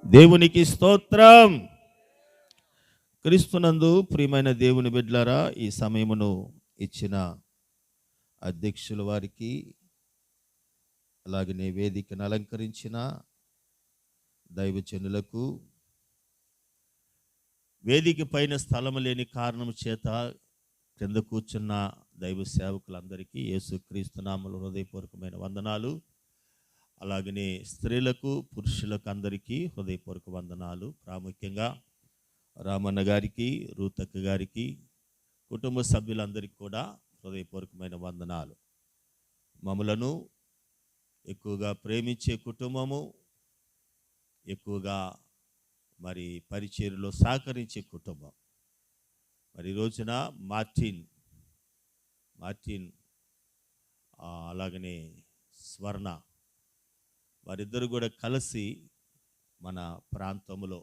దేవునికి స్తోత్రం. క్రీస్తునందు ప్రియమైన దేవుని బిడ్డలారా, ఈ సమయమును ఇచ్చిన అధ్యక్షుల వారికి, అలాగనే వేదికను అలంకరించిన దైవజనులకు, వేదిక పైన స్థలం లేని కారణం చేత కింద కూర్చున్న దైవ సేవకులందరికీ యేసుక్రీస్తు నామములో హృదయపూర్వకమైన వందనాలు. అలాగనే స్త్రీలకు పురుషులకు అందరికీ హృదయపూర్వక వందనాలు. ప్రాముఖ్యంగా రామన్న గారికి, రూతక్క గారికి, కుటుంబ సభ్యులందరికీ కూడా హృదయపూర్వకమైన వందనాలు. మమ్మలను ఎక్కువగా ప్రేమించే కుటుంబము, ఎక్కువగా మరి పరిచర్యలో సహకరించే కుటుంబం. మరి ఈ రోజున మార్టిన్ అలాగనే స్వర్ణ వారిద్దరు కూడా కలిసి మన ప్రాంతంలో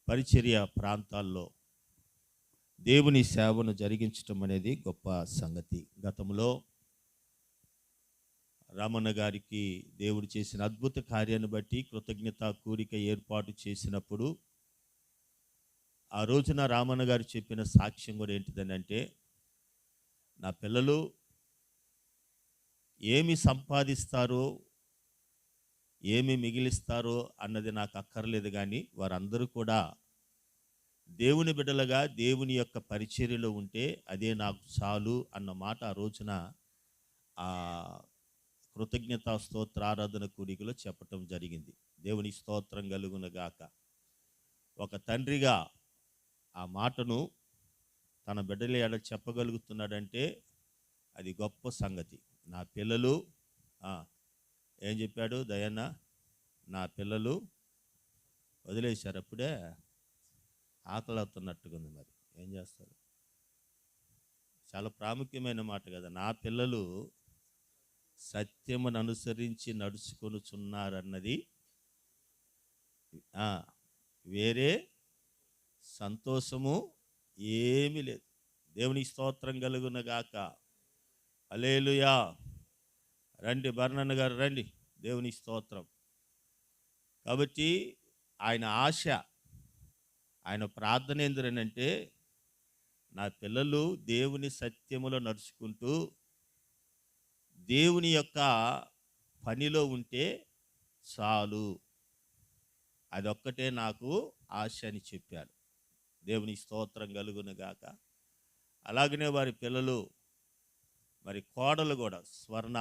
పరిచర్య ప్రాంతాల్లో దేవుని సేవను జరిగించటం అనేది గొప్ప సంగతి. గతంలో రామన్న గారికి దేవుడు చేసిన అద్భుత కార్యాన్ని బట్టి కృతజ్ఞత కూడిక ఏర్పాటు చేసినప్పుడు ఆ రోజున రామన్న గారు చెప్పిన సాక్ష్యం కూడా ఏంటిదని అంటే, నా పిల్లలు ఏమి సంపాదిస్తారో, ఏమి మిగిలిస్తారో అన్నది నాకు అక్కర్లేదు, కానీ వారందరూ కూడా దేవుని బిడ్డలుగా దేవుని యొక్క పరిచర్యలో ఉంటే అదే నాకు చాలు అన్న మాట ఆ రోజున ఆ కృతజ్ఞతా స్తోత్ర ఆరాధన కూడికలో చెప్పటం జరిగింది. దేవుని స్తోత్రం కలుగునగాక. ఒక తండ్రిగా ఆ మాటను తన బిడ్డల ఎడ చెప్పగలుగుతున్నాడంటే అది గొప్ప సంగతి. నా పిల్లలు ఏం చెప్పాడు దయన్న? నా పిల్లలు వదిలేశారు. అప్పుడే ఆకలి అవుతున్నట్టుగా ఉంది. మరి ఏం చేస్తారు? చాలా ప్రాముఖ్యమైన మాట కదా. నా పిల్లలు సత్యమును అనుసరించి నడుచుకొనుచున్నారన్నది వేరే సంతోషము ఏమీ లేదు. దేవుని స్తోత్రం కలుగునగాక. హల్లెలూయా. రండి బర్ణన్న గారు, రండి. దేవుని స్తోత్రం. కాబట్టి ఆయన ఆశ, ఆయన ప్రార్థన ఏంటంటే, నా పిల్లలు దేవుని సత్యములో నడుచుకుంటూ దేవుని యొక్క పనిలో ఉంటే చాలు, అదొక్కటే నాకు ఆశ అని చెప్పాడు. దేవుని స్తోత్రం కలుగునుగాక. అలాగనే వారి పిల్లలు, మరి కోడలు కూడా స్వర్ణ,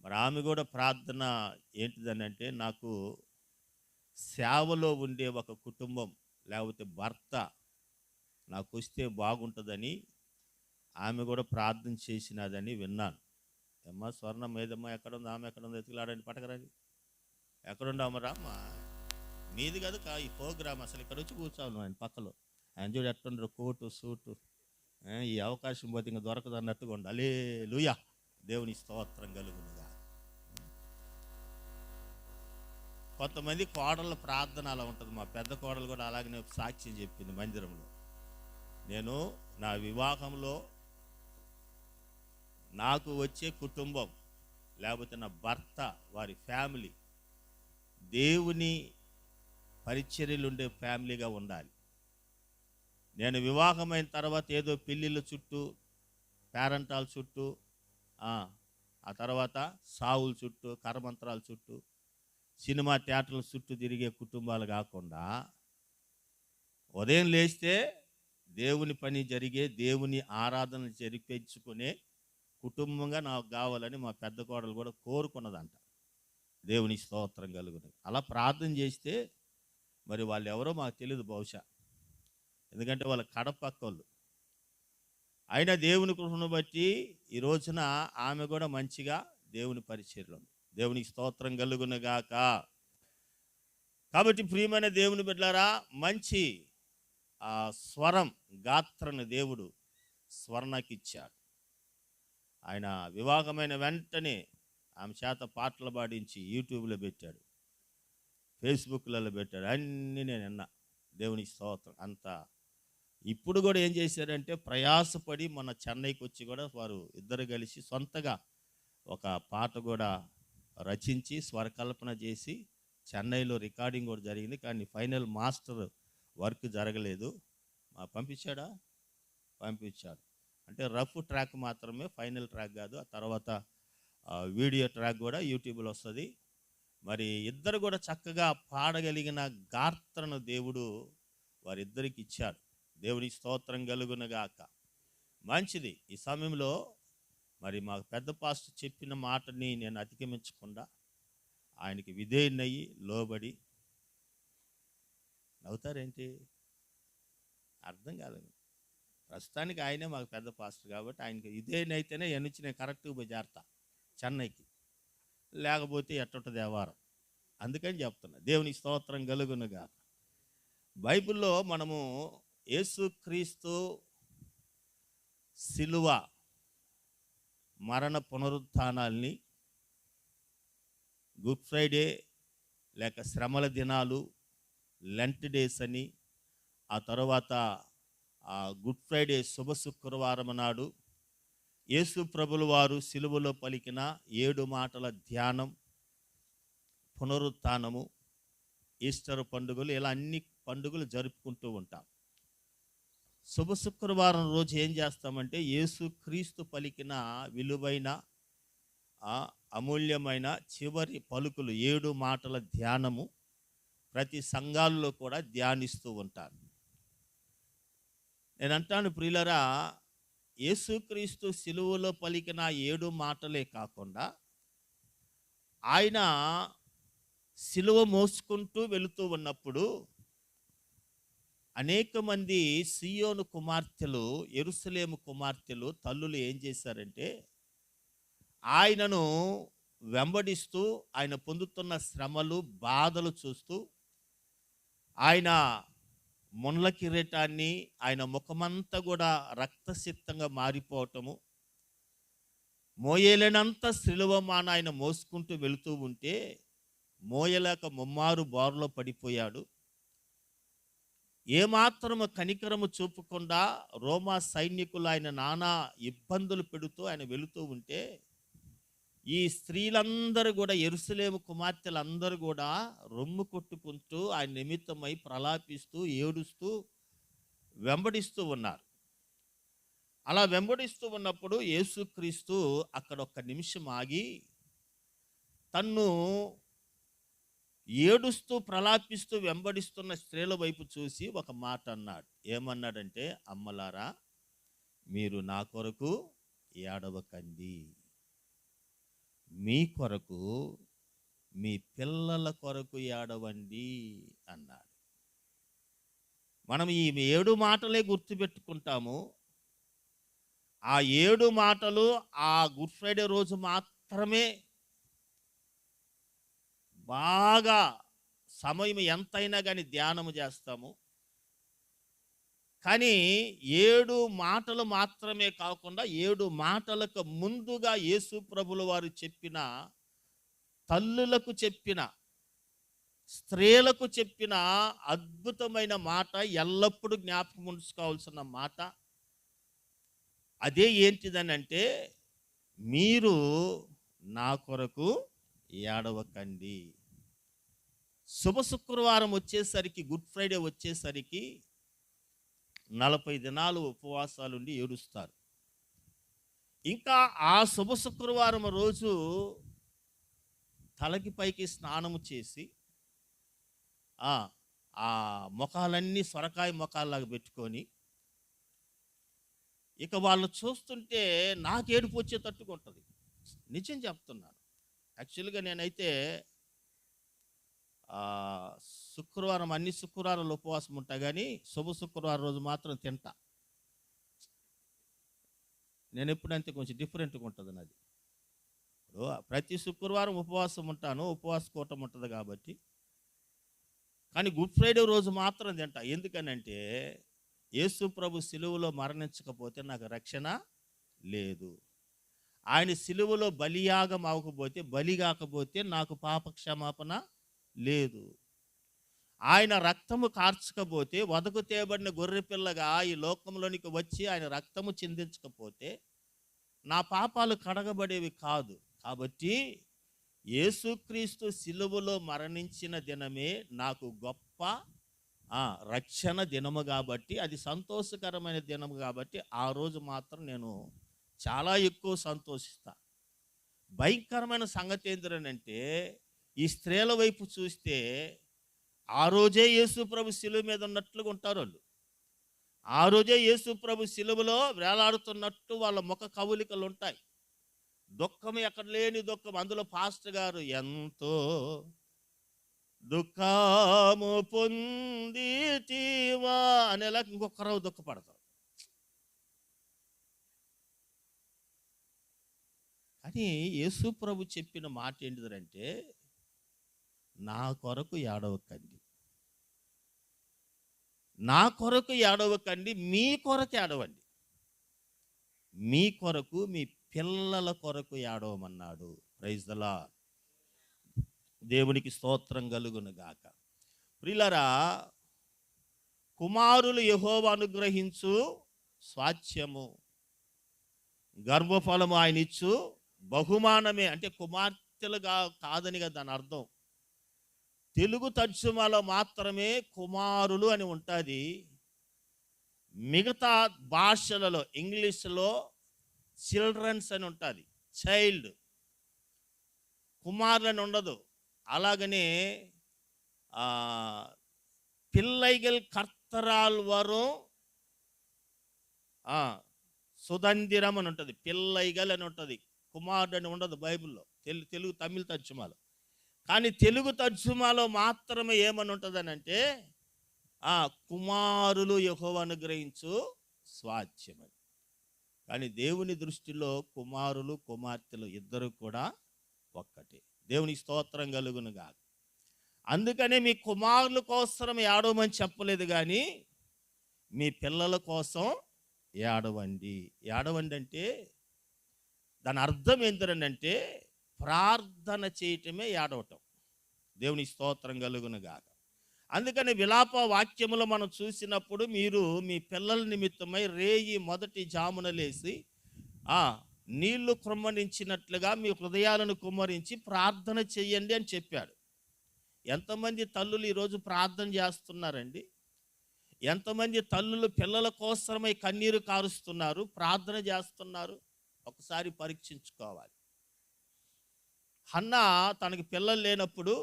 మరి ఆమె కూడా ప్రార్థన ఏంటిదని అంటే, నాకు సేవలో ఉండే ఒక కుటుంబం లేకపోతే భర్త నాకు వస్తే బాగుంటుందని ఆమె కూడా ప్రార్థన చేసినదని విన్నాను. అమ్మ స్వర్ణ మీదమ్మ ఎక్కడుంది? ఆమె ఎక్కడుంది? ఎత్తుకులాడండి, పట్టకరండి. ఎక్కడుండమ్మ? రామ్మా, మీది కదా ఈ ప్రోగ్రామ్. అసలు ఇక్కడ వచ్చి కూర్చోను ఆయన పక్కలో. ఆయన చూడు ఎట్టుండ్రు, కోటు సూటు. ఈ అవకాశం పోతే ఇంకా దొరకదు అన్నట్టుగా ఉండాలి. హల్లెలూయా. దేవుని స్తోత్రం కలుగునుగా. కొంతమంది కోడళ్ళ ప్రార్థన అలా ఉంటుంది. మా పెద్ద కోడలు కూడా అలాగనే సాక్ష్యం చెప్పింది మందిరంలో. నేను నా వివాహంలో నాకు వచ్చే కుటుంబం లేకపోతే నా భర్త వారి ఫ్యామిలీ దేవుని పరిచర్యలు ఉండే ఫ్యామిలీగా ఉండాలి. నేను వివాహమైన తర్వాత ఏదో పెళ్ళిళ్ళ చుట్టూ, పేరంటాల చుట్టూ, ఆ తర్వాత సావుల చుట్టూ, కరమంత్రాల చుట్టూ, సినిమా థియేటర్ల చుట్టూ తిరిగే కుటుంబాలు కాకుండా, ఉదయం లేస్తే దేవుని పని జరిగే, దేవుని ఆరాధన జరిపించుకునే కుటుంబంగా నాకు కావాలని మా పెద్ద కోడలు కూడా కోరుకున్నదంట. దేవుని స్తోత్రం కలుగును. అలా ప్రార్థన చేస్తే మరి వాళ్ళు ఎవరో మాకు తెలియదు బహుశా, ఎందుకంటే వాళ్ళ కడపక్కళ్ళు. అయినా దేవుని కృపను బట్టి ఈ రోజున ఆమె కూడా మంచిగా దేవుని పరిచర్యలో ఉంది. దేవునికి స్తోత్రం కలుగునుగాక. కాబట్టి ప్రియమైన దేవుని బిడ్డలారా, మంచి స్వరం గాత్రను దేవుడు స్వర్ణకి ఇచ్చాడు. ఆయన వివాహమైన వెంటనే ఆమె చేత పాటలు పాడించి యూట్యూబ్లో పెట్టాడు, ఫేస్బుక్లలో పెట్టాడు. అన్నీ నేను విన్నా. దేవుని స్తోత్రం. అంతా ఇప్పుడు కూడా ఏం చేశారంటే, ప్రయాసపడి మన చెన్నైకి వచ్చి కూడా వారు ఇద్దరు కలిసి సొంతగా ఒక పాట కూడా రచించి స్వరకల్పన చేసి చెన్నైలో రికార్డింగ్ కూడా జరిగింది, కానీ ఫైనల్ మాస్టర్ వర్క్ జరగలేదు. పంపించాడా? పంపించాడు. అంటే రఫ్ ట్రాక్ మాత్రమే, ఫైనల్ ట్రాక్ కాదు. ఆ తర్వాత వీడియో ట్రాక్ కూడా యూట్యూబ్లో వస్తుంది. మరి ఇద్దరు కూడా చక్కగా పాడగలిగిన గాత్రను దేవుడు వారిద్దరికి ఇచ్చాడు. దేవుని స్తోత్రం కలుగునగాక. మంచిది. ఈ సమయంలో మరి మాకు పెద్ద పాస్టర్ చెప్పిన మాటని నేను అతిక్రమించకుండా ఆయనకి విధేయునయ్యి లోబడి. నవ్వుతారేంటి? అర్థం కాలేదు. ప్రస్తుతానికి ఆయనే మాకు పెద్ద పాస్టర్ కాబట్టి ఆయనకి విధేయునైతేనే ఎన్నించి నేను కరెక్ట్గా పోయి చేరతా చెన్నైకి, లేకపోతే ఎట్టుంటుంది వ్యవహారం. అందుకని చెప్తున్నా. దేవుని స్తోత్రం కలుగునుగా. బైబిల్లో మనము యేసుక్రీస్తు సిలువ మరణ పునరుత్థానాల్ని, గుడ్ ఫ్రైడే లేక శ్రమల దినాలు, లెంట్ డేస్ అని, ఆ తర్వాత గుడ్ ఫ్రైడే శుభ శుక్రవారం నాడు యేసు ప్రభుల వారు సిలువలో పలికిన 7 మాటల ధ్యానం, పునరుత్థానము, ఈస్టర్ పండుగలు, ఇలా అన్ని పండుగలు జరుపుకుంటూ ఉంటాం. శుభ శుక్రవారం రోజు ఏం చేస్తామంటే యేసు క్రీస్తు పలికిన విలువైన అమూల్యమైన చివరి పలుకులు 7 మాటల ధ్యానము ప్రతి సంఘాల్లో కూడా ధ్యానిస్తూ ఉంటారు. నేను అంటాను ప్రియులరా, యేసుక్రీస్తు సిలువలో పలికిన 7 మాటలే కాకుండా ఆయన సిలువ మోసుకుంటూ వెళుతూ ఉన్నప్పుడు అనేక మంది సియోను కుమార్తెలు, యెరూషలేము కుమార్తెలు, తల్లులు ఏం చేశారంటే ఆయనను వెంబడిస్తూ ఆయన పొందుతున్న శ్రమలు, బాధలు చూస్తూ ఆయన ముళ్ళ కిరీటాన్ని, ఆయన ముఖమంతా కూడా రక్తసిక్తంగా మారిపోవటము, మోయలేనంత సిలువమాన ఆయన మోసుకుంటూ వెళుతూ ఉంటే మోయలేక ముమ్మారు బోర్లో పడిపోయాడు. ఏమాత్రము కనికరము చూపకుండా రోమా సైనికులు ఆయన నానా ఇబ్బందులు పెడుతూ ఆయన వెళుతూ ఉంటే ఈ స్త్రీలందరూ కూడా, యెరూషలేము కుమార్తెలందరూ కూడా రొమ్ము కొట్టుకుంటూ ఆయన నిమిత్తమై ప్రలాపిస్తూ ఏడుస్తూ వెంబడిస్తూ ఉన్నారు. అలా వెంబడిస్తూ ఉన్నప్పుడు యేసుక్రీస్తు అక్కడ ఒక్క నిమిషం ఆగి తన్ను ఏడుస్తూ ప్రలాపిస్తూ వెంబడిస్తున్న స్త్రీల వైపు చూసి ఒక మాట అన్నాడు. ఏమన్నాడంటే, అమ్మలారా, మీరు నా కొరకు ఏడవకండి, మీ కొరకు, మీ పిల్లల కొరకు ఏడవండి అన్నాడు. మనం ఈ 7 మాటలే గుర్తుపెట్టుకుంటాము. ఆ 7 మాటలు ఆ గుడ్ ఫ్రైడే రోజు మాత్రమే బాగా సమయం ఎంతైనా కానీ ధ్యానము చేస్తాము. కానీ 7 మాటలు మాత్రమే కాకుండా 7 మాటలకు ముందుగా యేసు ప్రభుల వారు చెప్పిన, తల్లులకు చెప్పిన, స్త్రీలకు చెప్పిన అద్భుతమైన మాట, ఎల్లప్పుడూ జ్ఞాపకం ఉంచుకోవాల్సిన మాట. అదే ఏంటిదని అంటే, మీరు నా కొరకు ఏడవకండి. శుభ శుక్రవారం వచ్చేసరికి, గుడ్ ఫ్రైడే వచ్చేసరికి 40 దినాలు ఉపవాసాలుండి ఏడుస్తారు. ఇంకా ఆ శుభ శుక్రవారం రోజు తలకి పైకి స్నానము చేసి ఆ ముఖాలన్నీ సొరకాయ ముఖాల్లాగా పెట్టుకొని, ఇక వాళ్ళు చూస్తుంటే నాకు ఏడుపు వచ్చేటట్టుగా ఉంటుంది. నిజం చెప్తున్నాను. యాక్చువల్గా నేనైతే శుక్రవారం, అన్ని శుక్రవారాలు ఉపవాసం ఉంటా, కానీ శుభ శుక్రవారం రోజు మాత్రం తింటా. నేను ఎప్పుడంతే కొంచెం డిఫరెంట్గా ఉంటుంది నాది. ప్రతి శుక్రవారం ఉపవాసం ఉంటాను, ఉపవాస కూటం ఉంటుంది కాబట్టి. కానీ గుడ్ ఫ్రైడే రోజు మాత్రం తింటా. ఎందుకనంటే యేసు ప్రభు సిలువలో మరణించకపోతే నాకు రక్షణ లేదు. ఆయన సిలువలో బలియాగం అవ్వకపోతే, బలి కాకపోతే నాకు పాప క్షమాపణ లేదు. ఆయన రక్తము కార్చకపోతే, వదకు తేబడిన గొర్రెపిల్లగా ఈ లోకంలోనికి వచ్చి ఆయన రక్తము చిందించకపోతే నా పాపాలు కడగబడేవి కాదు. కాబట్టి యేసుక్రీస్తు సిలువలో మరణించిన దినమే నాకు గొప్ప రక్షణ దినము కాబట్టి, అది సంతోషకరమైన దినము కాబట్టి ఆ రోజు మాత్రం నేను చాలా ఎక్కువ సంతోషిస్తా. భయంకరమైన సంగతి ఏంటంటే, ఈ స్త్రీల వైపు చూస్తే ఆ రోజే యేసు ప్రభు శిలువ మీద ఉన్నట్లుగా ఉంటారు వాళ్ళు. ఆ రోజే యేసు ప్రభు శిలువలో వేలాడుతున్నట్టు వాళ్ళ ముఖ కవలికలు ఉంటాయి. దుఃఖం ఎక్కడ లేని దుఃఖం. అందులో పాస్టర్ గారు ఎంతో దుఃఖము పొందితివా అనేలా ఇంకొకరు దుఃఖపడతారు. కానీ యేసు ప్రభు చెప్పిన మాట ఏంటిదంటే, నా కొరకు ఏడవకండి, నా కొరకు ఏడవకండి, మీ కొరకు ఏడవండి, మీ కొరకు మీ పిల్లల కొరకు ఏడవమన్నాడు. Praise the lord. దేవునికి స్తోత్రం కలుగును గాక. ప్రియులారా, కుమారులు యెహోవా అనుగ్రహించు స్వాస్థ్యము, గర్భఫలము ఆయన ఇచ్చు బహుమానమే. అంటే కుమార్తెలుగా కాదని కదా దాని అర్థం. తెలుగు తర్జుమాలో మాత్రమే కుమారులు అని ఉంటుంది. మిగతా భాషలలో ఇంగ్లీష్లో చిల్డ్రన్స్ అని ఉంటుంది, చైల్డ్. కుమారులని ఉండదు. అలాగనే పిల్లైగల్ కర్తరాల్ వరం సుదందిరం అని ఉంటుంది, పిల్లైగల్ అని ఉంటుంది. కుమారుడు అని ఉండదు బైబిల్లో, తెలుగు తమిళ తర్జుమాలో. కానీ తెలుగు తర్జుమాలో మాత్రమే ఏమని ఉంటుంది అని అంటే, కుమారులు యెహోవా అనుగ్రహించు స్వాస్థ్యమని. కానీ దేవుని దృష్టిలో కుమారులు కుమార్తెలు ఇద్దరు కూడా ఒక్కటే. దేవునికి స్తోత్రం కలుగును గాక. అందుకనే మీ కుమారుల కోసం ఏడవమని చెప్పలేదు, కానీ మీ పిల్లల కోసం ఏడవండి. ఏడవండి అంటే దాని అర్థం ఏంటంటే, ప్రార్థన చేయటమే ఏడవటం. దేవుని స్తోత్రం కలుగును గాక. అందుకని విలాప వాక్యములో మనం చూసినప్పుడు, మీరు మీ పిల్లల నిమిత్తమై రేయి మొదటి జామున లేసి నీళ్లు కుమ్మరించినట్లుగా మీ హృదయాలను కుమ్మరించి ప్రార్థన చెయ్యండి అని చెప్పాడు. ఎంతమంది తల్లులు ఈరోజు ప్రార్థన చేస్తున్నారండి? ఎంతమంది తల్లులు పిల్లల కోసమై కన్నీరు కారుస్తున్నారు, ప్రార్థన చేస్తున్నారు? ఒకసారి పరీక్షించుకోవాలి. హన్నా తనకి పిల్లలు లేనప్పుడు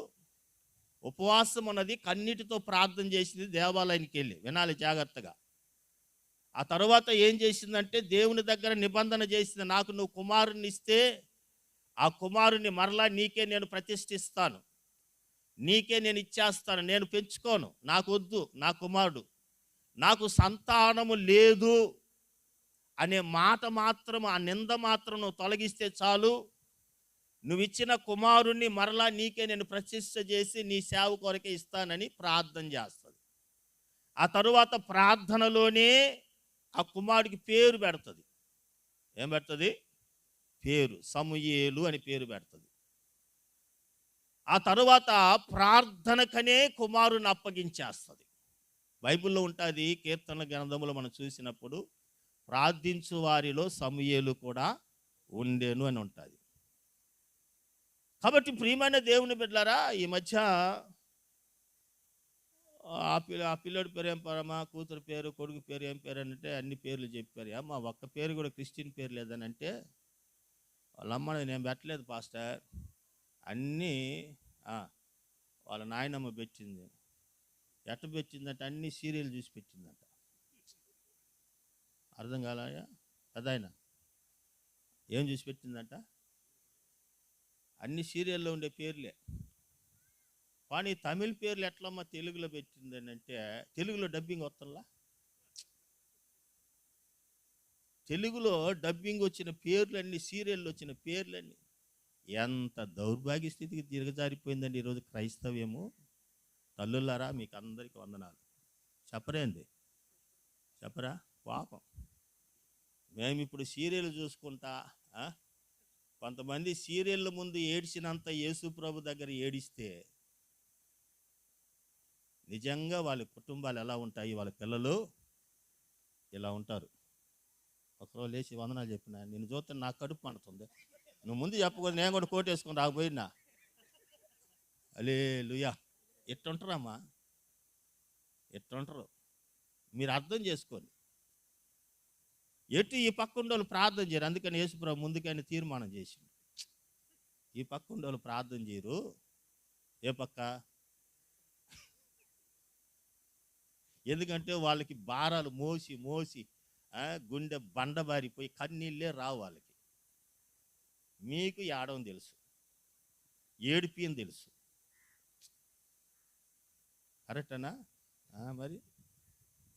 ఉపవాసం ఉన్నది, కన్నీటితో ప్రార్థన చేసింది దేవాలయానికి వెళ్ళి. వినాలి జాగ్రత్తగా. ఆ తర్వాత ఏం చేసిందంటే, దేవుని దగ్గర నిబంధన చేసింది, నాకు నువ్వు కుమారుని ఇస్తే ఆ కుమారుని మరలా నీకే నేను ప్రతిష్ఠిస్తాను, నీకే నేను ఇచ్చేస్తాను, నేను పెంచుకోను, నాకు వద్దు నా కుమారుడు, నాకు సంతానము లేదు అనే మాట మాత్రం, ఆ నింద మాత్రం నువ్వు తొలగిస్తే చాలు, నువ్వు ఇచ్చిన కుమారుణ్ణి మరలా నీకే నేను ప్రతిష్ఠ చేసి నీ సేవ కొరకే ఇస్తానని ప్రార్థన చేస్తుంది. ఆ తరువాత ప్రార్థనలోనే ఆ కుమారుడికి పేరు పెడుతుంది. ఏం పెడుతుంది? పేరు సమూయేలు అని పేరు పెడుతుంది. ఆ తరువాత ప్రార్థనకనే కుమారుని అప్పగించేస్తుంది. బైబిల్లో ఉంటుంది, కీర్తన గ్రంథములో మనం చూసినప్పుడు, ప్రార్థించు వారిలో సమూయేలు కూడా ఉండేను అని ఉంటుంది. కాబట్టి ప్రియమైన దేవుని బిడ్డలారా, ఈ మధ్య ఆ పిల్లోడి పేరు ఏం పేరమ్మా, కూతురు పేరు, కొడుకు పేరు ఏం పేరు అని అంటే అన్ని పేర్లు చెప్పారు. అమ్మ ఒక్క పేరు కూడా క్రిస్టియన్ పేరు లేదని అంటే, వాళ్ళమ్మ నేను పెట్టలేదు పాస్టర్, అన్నీ వాళ్ళ నాయనమ్మ పెట్టింది. ఎట్ట పెట్టిందంటే అన్ని సీరియల్ చూసి పెట్టిందంట. అర్థం కాలాయా పెదాయన? ఏం చూసి పెట్టిందంట? అన్ని సీరియల్లో ఉండే పేర్లే. కానీ తమిళ పేర్లు ఎట్లమ్మా తెలుగులో పెట్టిందని అంటే, తెలుగులో డబ్బింగ్ వస్తుందా? తెలుగులో డబ్బింగ్ వచ్చిన పేర్లన్నీ, సీరియల్లో వచ్చిన పేర్లన్నీ. ఎంత దౌర్భాగ్య స్థితికి దిగజారిపోయిందండి ఈరోజు క్రైస్తవ్యము. తల్లులారా, మీకు అందరికీ వందనాలు. చెప్పరేంది? చెప్పరా? పాపం. మేము ఇప్పుడు సీరియల్ చూసుకుంటా, కొంతమంది సీరియళ్ళ ముందు ఏడ్చినంత యేసు ప్రభు దగ్గర ఏడిస్తే నిజంగా వాళ్ళ కుటుంబాలు ఎలా ఉంటాయి, వాళ్ళ పిల్లలు ఇలా ఉంటారు. ఒకరోజు లేచి వందనాలు చెప్పిన, నిన్ను చూస్తే నాకు కడుపు పండుతుంది, నువ్వు ముందు చెప్పకూడదు, నేను కూడా కోట్ వేసుకొని రాకపోయినా హల్లెలూయా. ఎట్టుంటారమ్మా, ఎట్టుంటారు మీరు అర్థం చేసుకోండి. ఎటు ఈ పక్క ఉండోళ్ళు ప్రార్థన చేయరు, అందుకని యేసుప్రభు ముందుకని తీర్మానం చేసిండు. ఈ పక్క ఉండోళ్ళు ప్రార్థన చేయరు, ఏ పక్క? ఎందుకంటే వాళ్ళకి భారాలు మోసి మోసి గుండె బండబారిపోయి కన్నీళ్ళే రావు వాళ్ళకి. మీకు ఏడవని తెలుసు, ఏడిపిని తెలుసు, కరెక్టనా? మరి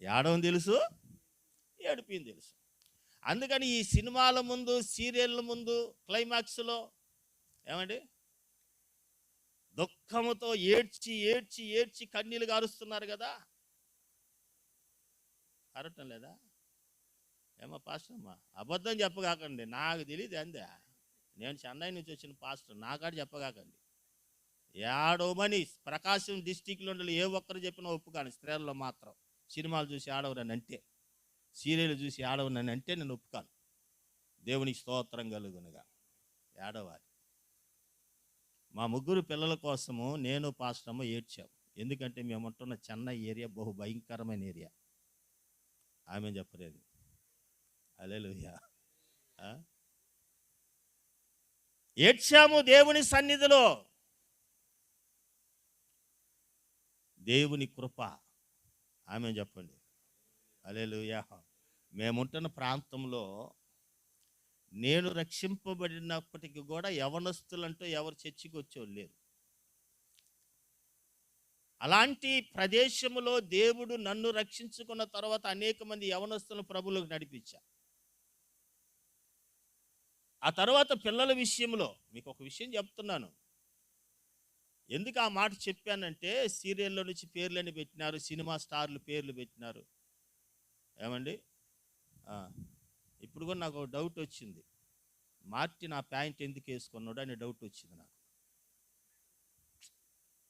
ఏడవని తెలుసు, ఏడిపిని తెలుసు. అందుకని ఈ సినిమాల ముందు, సీరియళ్ళ ముందు క్లైమాక్స్లో ఏమండి దుఃఖముతో ఏడ్చి ఏడ్చి ఏడ్చి కన్నీళ్ళు గారుస్తున్నారు కదా, కరెక్టం లేదా? ఏమో పాస్టర్ అమ్మా, అబద్ధం చెప్పగాకండి, నాకు తెలియదు అందే, నేను చెన్నై నుంచి వచ్చిన పాస్టర్, నాకాడు చెప్పగాకండి. ఏడవమని ప్రకాశం డిస్టిక్లో ఏ ఒక్కరు చెప్పినా ఒప్పుకాను. స్త్రీలలో మాత్రం సినిమాలు చూసి ఆడవరని అంటే, సీరియల్ చూసి ఆడవనని అంటే నేను ఒప్పుకాను. దేవునికి స్తోత్రం కలుగునుగా. ఏడవాలి. మా ముగ్గురు పిల్లల కోసము నేను పాస్టర్మ ఏడ్చాము. ఎందుకంటే మేము ఉంటున్న చెన్నై ఏరియా బహు భయంకరమైన ఏరియా. ఆమె చెప్పలేదు. హల్లెలూయా. ఏడ్చాము దేవుని సన్నిధిలో. దేవుని కృప. ఆమె చెప్పండి. హల్లెలూయా. మేముంటున్న ప్రాంతంలో నేను రక్షింపబడినప్పటికీ కూడా యవనస్తులంటూ ఎవరు చర్చికి వచ్చేవాళ్ళు లేరు. అలాంటి ప్రదేశంలో దేవుడు నన్ను రక్షించుకున్న తర్వాత అనేక మంది యవనస్తులను ప్రభువులోకి నడిపించా. ఆ తర్వాత పిల్లల విషయంలో మీకు ఒక విషయం చెప్తున్నాను. ఎందుకు ఆ మాట చెప్పానంటే, సీరియల్లో నుంచి పేర్లని పెట్టినారు, సినిమా స్టార్లు పేర్లు పెట్టినారు. ఏమండి, ఇప్పుడు కూడా నాకు ఒక డౌట్ వచ్చింది. మార్టిన్ ఆ ప్యాంట్ ఎందుకు వేసుకున్నాడు అనే డౌట్ వచ్చింది నాకు.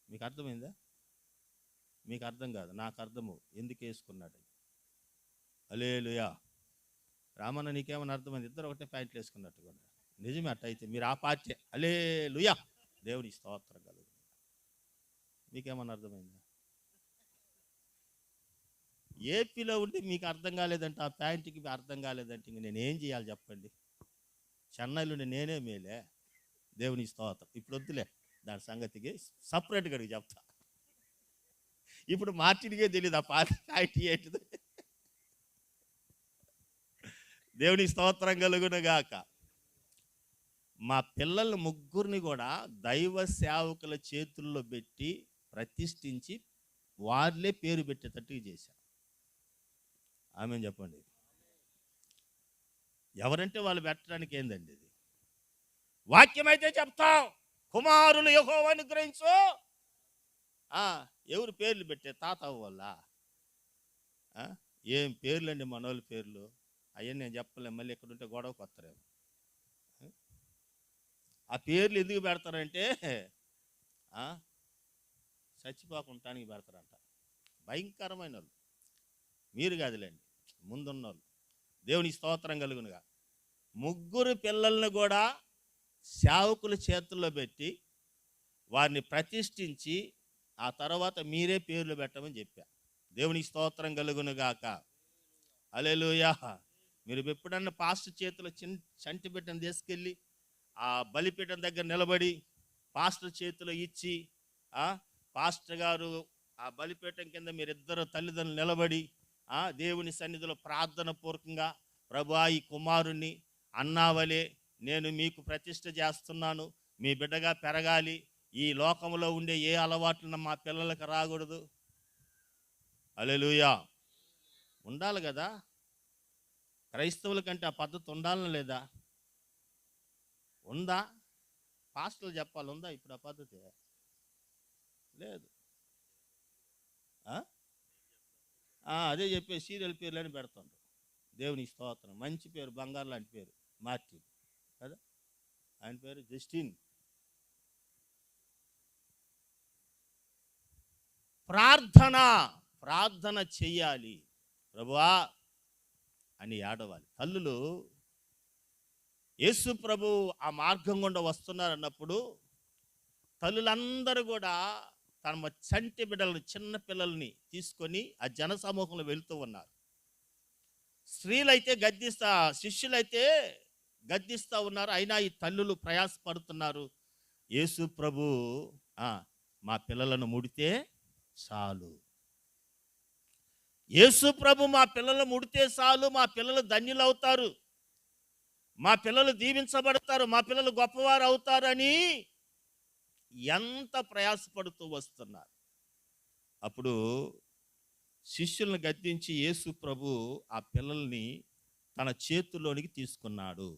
మీకు అర్థమైందా? మీకు అర్థం కాదు, నాకు అర్థము ఎందుకు వేసుకున్నాడని. హల్లెలూయా. రామన్న నీకేమన్నా అర్థమైంది? ఇద్దరు ఒకటే ప్యాంట్లు వేసుకున్నట్టుగా. నిజమే, అట్టయితే మీరు ఆ పార్టీ. హల్లెలూయా. దేవుని స్తోత్రం కలుగు. మీకేమన్నా అర్థమైందా? ఏపీలో ఉండి మీకు అర్థం కాలేదంటే, ఆ ప్యాంటుకి అర్థం కాలేదంటే ఇంక నేను ఏం చేయాలి చెప్పండి? చెన్నైలో నేనే మేలే. దేవుని స్తోత్రం. ఇప్పుడు వద్దులే, దాని సంగతికి సపరేట్గా చెప్తా. ఇప్పుడు మార్టిన్కే తెలియదు ఆ ప్యాంట్ ఏంటిది. దేవుని స్తోత్రం కలుగునుగాక. మా పిల్లల ముగ్గురిని కూడా దైవ సేవకుల చేతుల్లో పెట్టి ప్రతిష్ఠించి వాళ్ళే పేరు పెట్టేటట్టుగా చేశారు. ఆమె చెప్పండి. ఎవరంటే వాళ్ళు పెట్టడానికి ఏందండి ఇది? వాక్యం అయితే చెప్తాం, కుమారులు యెహోవాను అనుగ్రహించు. ఎవరు పేర్లు పెట్టే? తాత వల్ల ఏం పేర్లండి మనోళ్ళ పేర్లు? అవన్నీ నేను చెప్పలేము, మళ్ళీ ఇక్కడ ఉంటే గొడవకు వస్తారేమో. ఆ పేర్లు ఎందుకు పెడతారంటే చచ్చిపోకుంటానికి పెడతారంట. భయంకరమైన వాళ్ళు. మీరు కాదులేండి, ముందున్న వాళ్ళు. దేవుని స్తోత్రం కలుగునుగా. ముగ్గురు పిల్లల్ని కూడా సేవకుల చేతుల్లో పెట్టి వారిని ప్రతిష్ఠించి ఆ తర్వాత మీరే పేర్లు పెట్టమని చెప్పా. దేవుని స్తోత్రం కలుగునుగాక. హల్లెలూయా. మీరు ఎప్పుడన్నా పాస్టర్ చేతిలో చంటి బిడ్డను తీసుకెళ్ళి ఆ బలిపీఠం దగ్గర నిలబడి పాస్టర్ చేతిలో ఇచ్చి, పాస్టర్ గారు ఆ బలిపీఠం కింద మీరిద్దరు తల్లిదండ్రులు నిలబడి దేవుని సన్నిధిలో ప్రార్థన పూర్వకంగా, ప్రభువా ఈ కుమారుణ్ణి అన్నావలే నేను మీకు ప్రతిష్ఠ చేస్తున్నాను, మీ బిడ్డగా పెరగాలి, ఈ లోకంలో ఉండే ఏ అలవాట్లను మా పిల్లలకు రాకూడదు. హల్లెలూయా. ఉండాలి కదా. క్రైస్తవుల కంటే ఆ పద్ధతి ఉండాలని లేదా? ఉందా? పాస్టర్లు చెప్పాలి, ఉందా ఇప్పుడు ఆ పద్ధతి? లేదు. అదే చెప్పే సీరియల్ పేర్లని పెడుతుండ్రు. దేవుని స్తోత్రం. మంచి పేరు, బంగారు లాంటి పేరు మార్టిన్ కదా, ఆయన పేరు జస్టిన్. ప్రార్థన చెయ్యాలి, ప్రభువా అని ఏడవాలి. తల్లులు యేసు ప్రభు ఆ మార్గం గుండా వస్తున్నారన్నప్పుడు తల్లులందరూ కూడా తమ చంటి బిడ్డలను, చిన్న పిల్లల్ని తీసుకొని ఆ జన సమూహంలో వెళుతూ ఉన్నారు. స్త్రీలైతే శిష్యులైతే గద్దిస్తూ ఉన్నారు. అయినా ఈ తల్లులు ప్రయాసపడుతున్నారు. యేసు ప్రభు మా పిల్లలను ముడితే చాలు, యేసు ప్రభు మా పిల్లలు ముడితే చాలు, మా పిల్లలు ధన్యులవుతారు, మా పిల్లలు దీవించబడతారు, మా పిల్లలు గొప్పవారు అవుతారని ఎంత ప్రయాసపడుతూ వస్తున్నారు. అప్పుడు శిష్యులను గద్దించి యేసు ప్రభు ఆ పిల్లల్ని తన చేతుల్లోనికి తీసుకున్నాడు.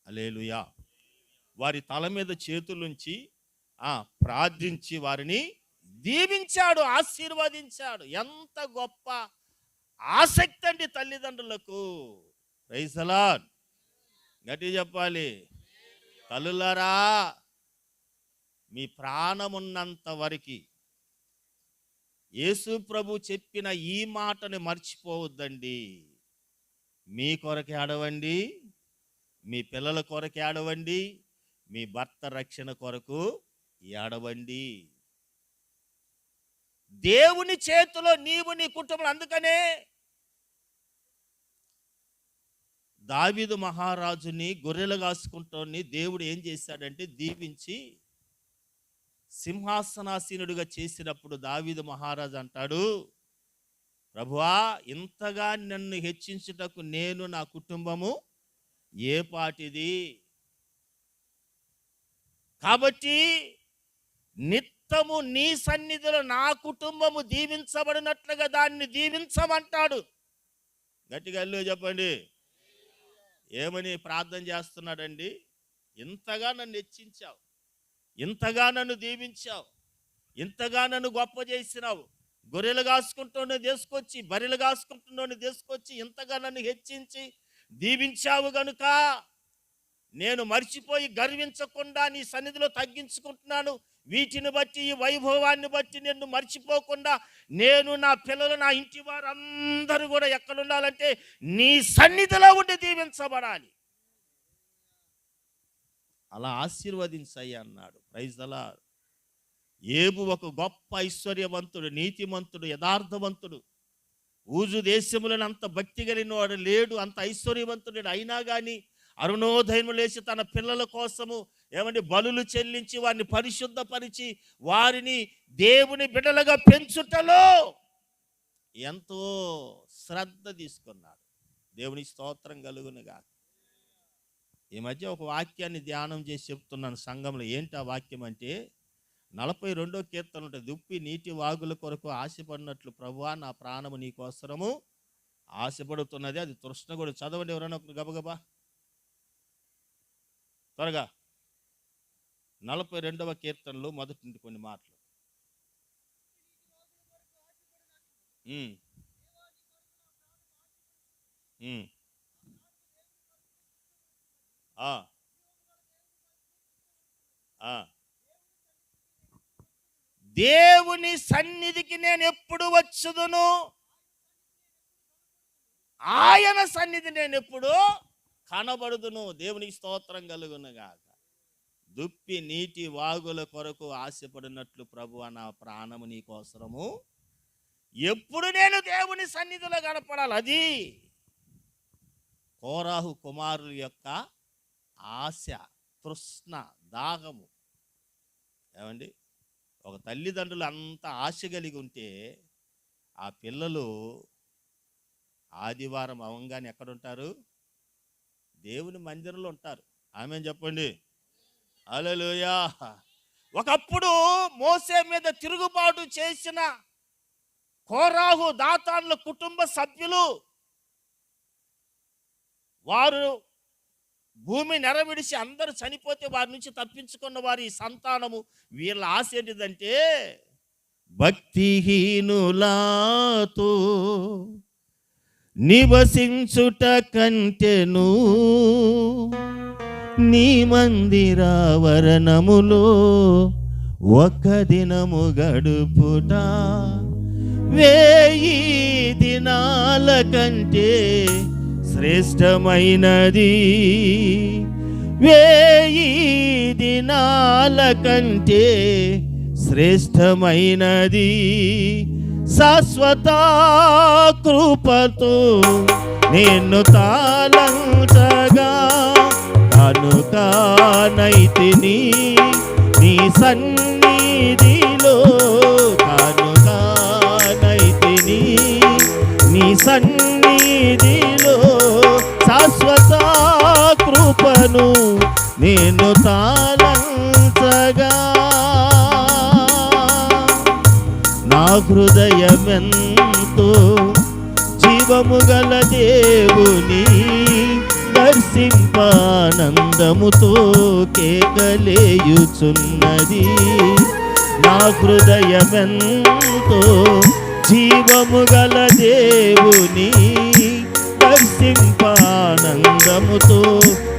హల్లెలూయా. వారి తల మీద చేతులుంచి ప్రార్థించి వారిని దీవించాడు, ఆశీర్వదించాడు. ఎంత గొప్ప ఆసక్తి అండి తల్లిదండ్రులకు. Praise the lord. గట్టిగా చెప్పాలి. తల్లులారా, మీ ప్రాణమున్నంత వరకు యేసు ప్రభు చెప్పిన ఈ మాటని మర్చిపోవద్దండి. మీ కొరకే ఆడవండి, మీ పిల్లల కొరకే ఆడవండి, మీ భర్త రక్షణ కొరకు ఆడవండి. దేవుని చేతిలో నీవు, నీ కుటుంబం. అందుకనే దావీదు మహారాజుని గొర్రెలు కాసుకుంటోని దేవుడు ఏం చేశాడంటే దీవించి సింహాసనాసీనుడిగా చేసినప్పుడు దావీదు మహారాజు అంటాడు, ప్రభువా, ఇంతగా నన్ను హెచ్చించుటకు నేను, నా కుటుంబము ఏ పాటిది? కాబట్టి నిత్యము నీ సన్నిధిలో నా కుటుంబము దీవించబడినట్లుగా దాన్ని దీవించమంటాడు. గట్టిగా హల్లెలూయా చెప్పండి. ఏమని ప్రార్థన చేస్తున్నాడండి? ఇంతగా నన్ను హెచ్చించావు, ఇంతగా నన్ను దీవించావు, ఇంతగా నన్ను గొప్ప చేసినావు, గొర్రెలు కాసుకుంటూనే తీసుకొచ్చి, బర్రెలు కాసుకుంటూనే తీసుకొచ్చి ఇంతగా నన్ను హెచ్చించి దీవించావు గనుక నేను మర్చిపోయి గర్వించకుండా నీ సన్నిధిలో తగ్గించుకుంటున్నాను. వీటిని బట్టి, ఈ వైభవాన్ని బట్టి నిన్ను మర్చిపోకుండా నేను, నా పిల్లలు, నా ఇంటి వారు అందరూ కూడా ఎక్కడుండాలంటే నీ సన్నిధిలో ఉండి దీవించబడాలి. అలా ఆశీర్వదించయ్యా అన్నాడు. Praise the lord. ఏబు ఒక గొప్ప ఐశ్వర్యవంతుడు, నీతిమంతుడు, యథార్థవంతుడు. ఊజు దేశములను అంత భక్తి కలిగిన వాడు లేడు, అంత ఐశ్వర్యవంతుడు. అయినా కానీ అరుణోదయం లేచి తన పిల్లల కోసము బలులు చెల్లించి వారిని పరిశుద్ధపరిచి వారిని దేవుని బిడ్డలుగా పెంచుటలో ఎంతో శ్రద్ధ తీసుకున్నాడు. దేవుని స్తోత్రం కలుగునుగా. ఈ మధ్య ఒక వాక్యాన్ని ధ్యానం చేసి చెప్తున్నాను సంఘంలో. ఏంటి ఆ వాక్యం అంటే 42వ కీర్తన ఉంటుంది. దుప్పి నీటి వాగుల కొరకు ఆశపడినట్లు ప్రభువా నా ప్రాణము నీకోసరము ఆశపడుతున్నది. అది తృష్ణ కూడా. చదవండి ఎవరైనా ఒకరు గబగబా త్వరగా. 42వ కీర్తనలో మొదటి నుండి కొన్ని మాటలు. దేవుని సన్నిధికి నేను ఎప్పుడు వచ్చుదును, ఆయన సన్నిధి నేను ఎప్పుడు కనబడుదును. దేవునికి స్తోత్రం కలుగునుగాక. దుప్పి నీటి వాగుల కొరకు ఆశపడినట్లు ప్రభువా నా ప్రాణము నీకోసరము ఎప్పుడు నేను దేవుని సన్నిధిలో కనపడాలి. అది కోరాహు కుమారుల యొక్క ఆశ, తృష్ణ, దాహము. ఏమండి, ఒక తల్లిదండ్రులు అంత ఆశ కలిగి ఉంటే ఆ పిల్లలు ఆదివారం అవంగానే ఎక్కడుంటారు? దేవుని మందిరంలో ఉంటారు. ఆమేన్ చెప్పండి. హల్లెలూయా. ఒకప్పుడు మోసే మీద తిరుగుబాటు చేసిన కోరాహు, దాతానుల కుటుంబ సభ్యులు వారు భూమి నెరవిడిచి అందరూ చనిపోతే వారి నుంచి తప్పించుకున్న వారి సంతానము. వీళ్ళ ఆశ ఏంటిదంటే భక్తిహీనులాతో నివసించుట కంటెను నీ మందిరావరణములో ఒక దినము గడుపుట 1000 దినాల కంటే శ్రేష్టమైనది. వేయి దినాల కంటే శ్రేష్టమైనది శాశ్వత కృపతో నేను తాళంతగా కానుకానైతిని నీ సన్నిధిలో, కానుకానైతిని నీ సన్నిధిలో శాశ్వత కృపను నేను తాళంతగా. నా హృదయమెంతో జీవము గల దేవుని దర్శింపానందముతో కేకలేయుచున్నది. నా హృదయమెంతో జీవము గల దేవుని దర్శింపానందముతో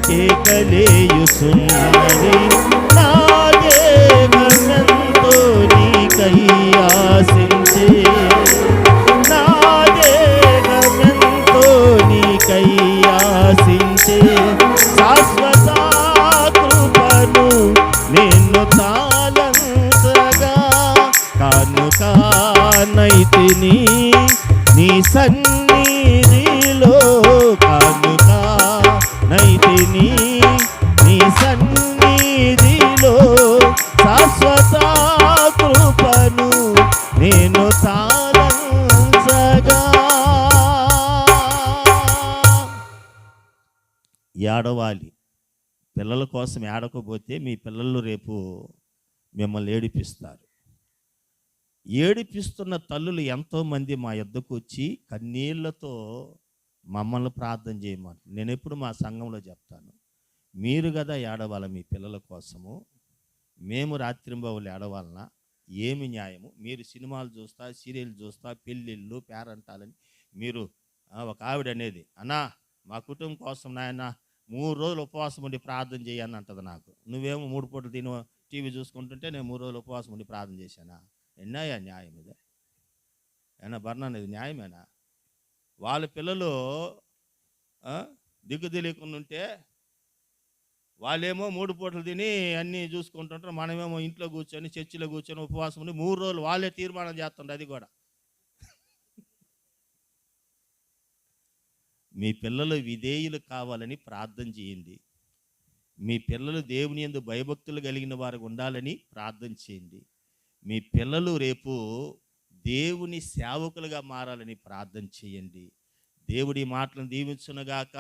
కేకలేయుచున్నది. నా దేహమెంతో నీకై ఆశించే, నా దేహమెంతో నీకై ఆశించే శాశ్వత కృపను నిన్ను తాళంతగా కానుకానైతిని నీ సన్నిధిలో, కానుకానైతిని నీ సన్నిధిలో శాశ్వత కృపను నేను తాళంతగా. ఏడవాలి. పిల్లల కోసం ఏడకపోతే మీ పిల్లలు రేపు మిమ్మల్ని ఏడిపిస్తారు. ఏడిపిస్తున్న తల్లులు ఎంతోమంది మా యొద్దకు వచ్చి కన్నీళ్లతో మమ్మల్ని ప్రార్థన చేయమని నేను ఎప్పుడు మా సంఘంలో చెప్తాను. మీరు కదా ఏడవాలి మీ పిల్లల కోసము, మేము రాత్రింబవళ్ళు ఏడవాలన్నా ఏమి న్యాయము? మీరు సినిమాలు చూస్తా, సీరియల్ చూస్తా, పెళ్ళిళ్ళు, పేరంటాలని మీరు ఒక ఆవిడ అనేది, అన్నా మా కుటుంబం కోసం నాయన 3 రోజులు ఉపవాసం ఉండి ప్రార్థన చేయని అంటది నాకు. నువ్వేమో 3 పూటలు తిని టీవీ చూసుకుంటుంటే నేను 3 రోజులు ఉపవాసం ఉండి ప్రార్థన చేశానా? ఎన్నాయా న్యాయం ఇదే? ఏనా భరణ అనేది న్యాయమేనా? వాళ్ళ పిల్లలు దిక్కు తెలియకుండా ఉంటే వాళ్ళేమో 3 పూటలు తిని అన్నీ చూసుకుంటుంటారు, మనమేమో ఇంట్లో కూర్చొని చర్చిలో కూర్చొని ఉపవాసం ఉండి 3 రోజులు వాళ్ళే తీర్మానం చేస్తుండే. అది కూడా మీ పిల్లలు విధేయులు కావాలని ప్రార్థన చేయండి. మీ పిల్లలు దేవుని యందు భయభక్తులు కలిగిన వారు ఉండాలని ప్రార్థన చేయండి. మీ పిల్లలు రేపు దేవుని సేవకులుగా మారాలని ప్రార్థన చేయండి. దేవుడి మాటలను దీవించునుగాక.